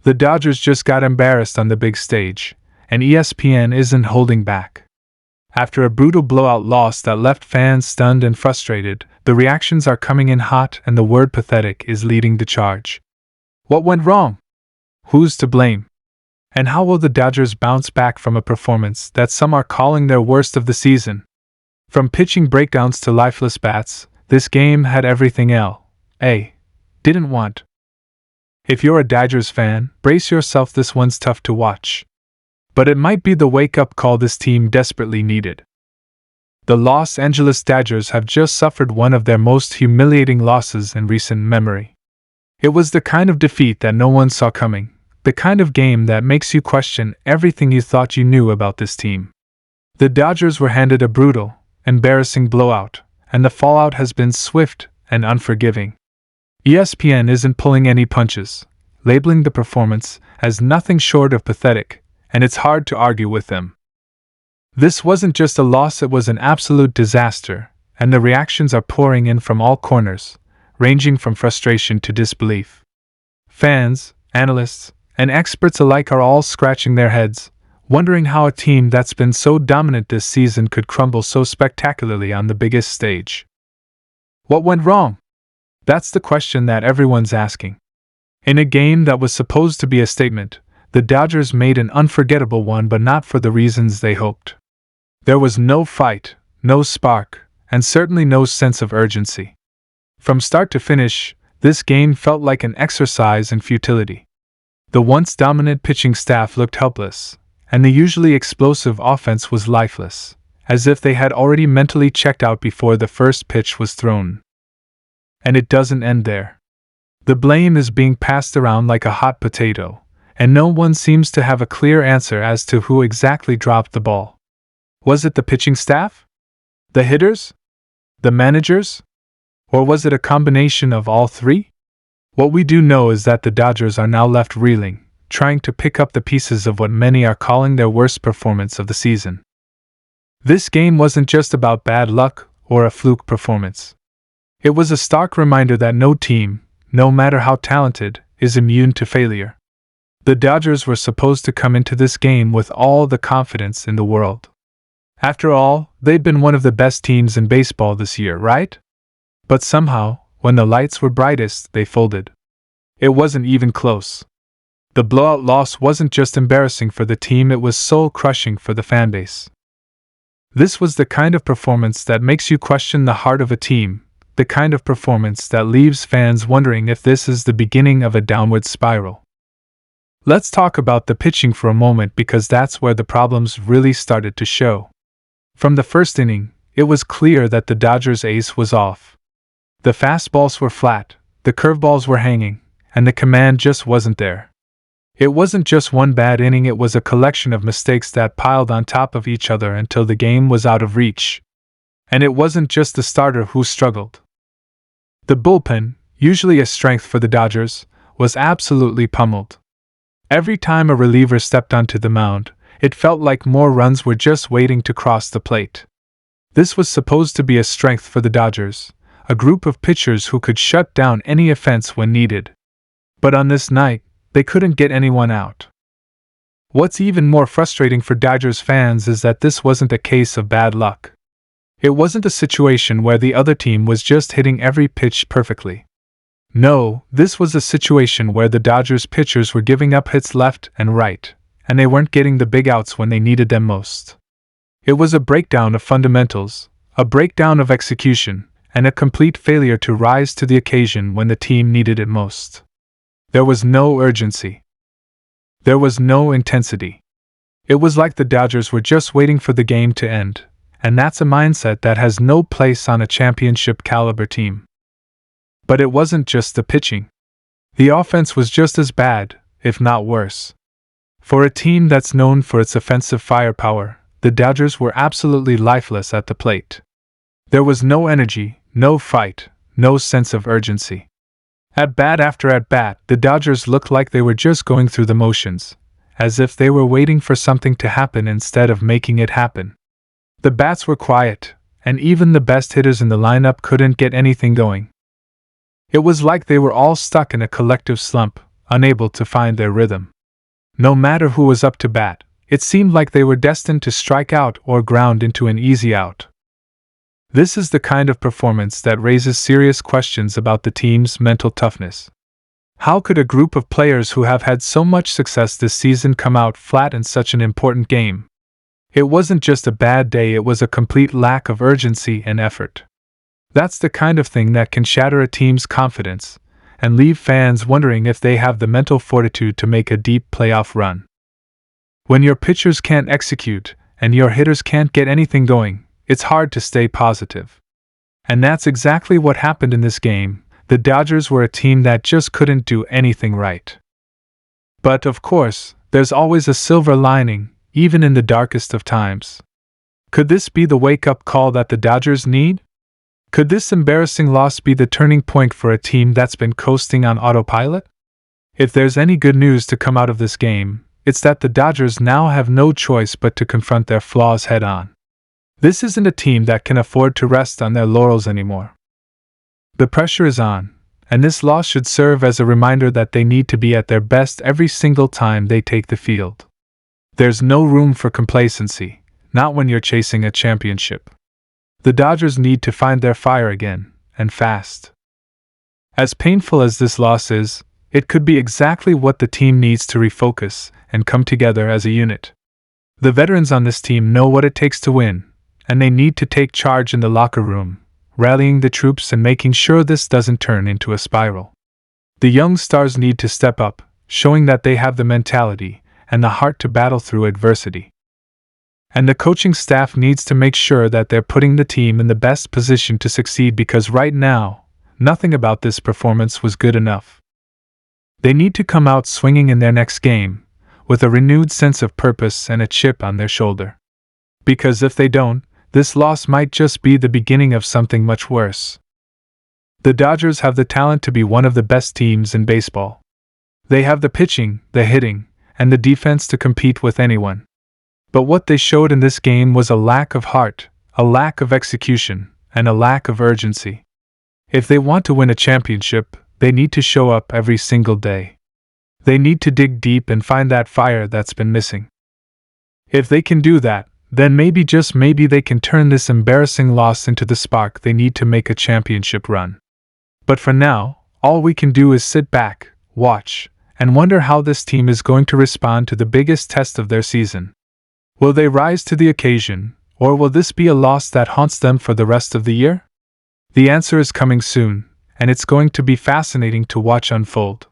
The Dodgers just got embarrassed on the big stage, and ESPN isn't holding back. After a brutal blowout loss that left fans stunned and frustrated, the reactions are coming in hot and the word pathetic is leading the charge. What went wrong? Who's to blame? And how will the Dodgers bounce back from a performance that some are calling their worst of the season? From pitching breakdowns to lifeless bats, this game had everything L.A. didn't want. If you're a Dodgers fan, brace yourself, this one's tough to watch. But it might be the wake-up call this team desperately needed. The Los Angeles Dodgers have just suffered one of their most humiliating losses in recent memory. It was the kind of defeat that no one saw coming, the kind of game that makes you question everything you thought you knew about this team. The Dodgers were handed a brutal, embarrassing blowout, and the fallout has been swift and unforgiving. ESPN isn't pulling any punches, labeling the performance as nothing short of pathetic, and it's hard to argue with them. This wasn't just a loss, it was an absolute disaster, and the reactions are pouring in from all corners, ranging from frustration to disbelief. Fans, analysts, and experts alike are all scratching their heads, wondering how a team that's been so dominant this season could crumble so spectacularly on the biggest stage. What went wrong? That's the question that everyone's asking. In a game that was supposed to be a statement, the Dodgers made an unforgettable one, but not for the reasons they hoped. There was no fight, no spark, and certainly no sense of urgency. From start to finish, this game felt like an exercise in futility. The once dominant pitching staff looked helpless, and the usually explosive offense was lifeless, as if they had already mentally checked out before the first pitch was thrown. And it doesn't end there. The blame is being passed around like a hot potato, and no one seems to have a clear answer as to who exactly dropped the ball. Was it the pitching staff? The hitters? The managers? Or was it a combination of all three? What we do know is that the Dodgers are now left reeling, trying to pick up the pieces of what many are calling their worst performance of the season. This game wasn't just about bad luck or a fluke performance. It was a stark reminder that no team, no matter how talented, is immune to failure. The Dodgers were supposed to come into this game with all the confidence in the world. After all, they'd been one of the best teams in baseball this year, right? But somehow, when the lights were brightest, they folded. It wasn't even close. The blowout loss wasn't just embarrassing for the team, it was soul-crushing for the fanbase. This was the kind of performance that makes you question the heart of a team, the kind of performance that leaves fans wondering if this is the beginning of a downward spiral. Let's talk about the pitching for a moment, because that's where the problems really started to show. From the first inning, it was clear that the Dodgers' ace was off. The fastballs were flat, the curveballs were hanging, and the command just wasn't there. It wasn't just one bad inning, it was a collection of mistakes that piled on top of each other until the game was out of reach. And it wasn't just the starter who struggled. The bullpen, usually a strength for the Dodgers, was absolutely pummeled. Every time a reliever stepped onto the mound, it felt like more runs were just waiting to cross the plate. This was supposed to be a strength for the Dodgers, a group of pitchers who could shut down any offense when needed. But on this night, they couldn't get anyone out. What's even more frustrating for Dodgers fans is that this wasn't a case of bad luck. It wasn't a situation where the other team was just hitting every pitch perfectly. No, this was a situation where the Dodgers pitchers were giving up hits left and right, and they weren't getting the big outs when they needed them most. It was a breakdown of fundamentals, a breakdown of execution, and a complete failure to rise to the occasion when the team needed it most. There was no urgency. There was no intensity. It was like the Dodgers were just waiting for the game to end, and that's a mindset that has no place on a championship-caliber team. But it wasn't just the pitching. The offense was just as bad, if not worse. For a team that's known for its offensive firepower, the Dodgers were absolutely lifeless at the plate. There was no energy, no fight, no sense of urgency. At bat after at bat, the Dodgers looked like they were just going through the motions, as if they were waiting for something to happen instead of making it happen. The bats were quiet, and even the best hitters in the lineup couldn't get anything going. It was like they were all stuck in a collective slump, unable to find their rhythm. No matter who was up to bat, it seemed like they were destined to strike out or ground into an easy out. This is the kind of performance that raises serious questions about the team's mental toughness. How could a group of players who have had so much success this season come out flat in such an important game? It wasn't just a bad day, it was a complete lack of urgency and effort. That's the kind of thing that can shatter a team's confidence and leave fans wondering if they have the mental fortitude to make a deep playoff run. When your pitchers can't execute and your hitters can't get anything going, it's hard to stay positive. And that's exactly what happened in this game. The Dodgers were a team that just couldn't do anything right. But of course, there's always a silver lining, even in the darkest of times. Could this be the wake-up call that the Dodgers need? Could this embarrassing loss be the turning point for a team that's been coasting on autopilot? If there's any good news to come out of this game, it's that the Dodgers now have no choice but to confront their flaws head-on. This isn't a team that can afford to rest on their laurels anymore. The pressure is on, and this loss should serve as a reminder that they need to be at their best every single time they take the field. There's no room for complacency, not when you're chasing a championship. The Dodgers need to find their fire again, and fast. As painful as this loss is, it could be exactly what the team needs to refocus and come together as a unit. The veterans on this team know what it takes to win, and they need to take charge in the locker room, rallying the troops and making sure this doesn't turn into a spiral. The young stars need to step up, showing that they have the mentality and the heart to battle through adversity. And the coaching staff needs to make sure that they're putting the team in the best position to succeed, because right now, nothing about this performance was good enough. They need to come out swinging in their next game, with a renewed sense of purpose and a chip on their shoulder. Because if they don't, this loss might just be the beginning of something much worse. The Dodgers have the talent to be one of the best teams in baseball. They have the pitching, the hitting, and the defense to compete with anyone. But what they showed in this game was a lack of heart, a lack of execution, and a lack of urgency. If they want to win a championship, they need to show up every single day. They need to dig deep and find that fire that's been missing. If they can do that, then maybe, just maybe, they can turn this embarrassing loss into the spark they need to make a championship run. But for now, all we can do is sit back, watch, and wonder how this team is going to respond to the biggest test of their season. Will they rise to the occasion, or will this be a loss that haunts them for the rest of the year? The answer is coming soon, and it's going to be fascinating to watch unfold.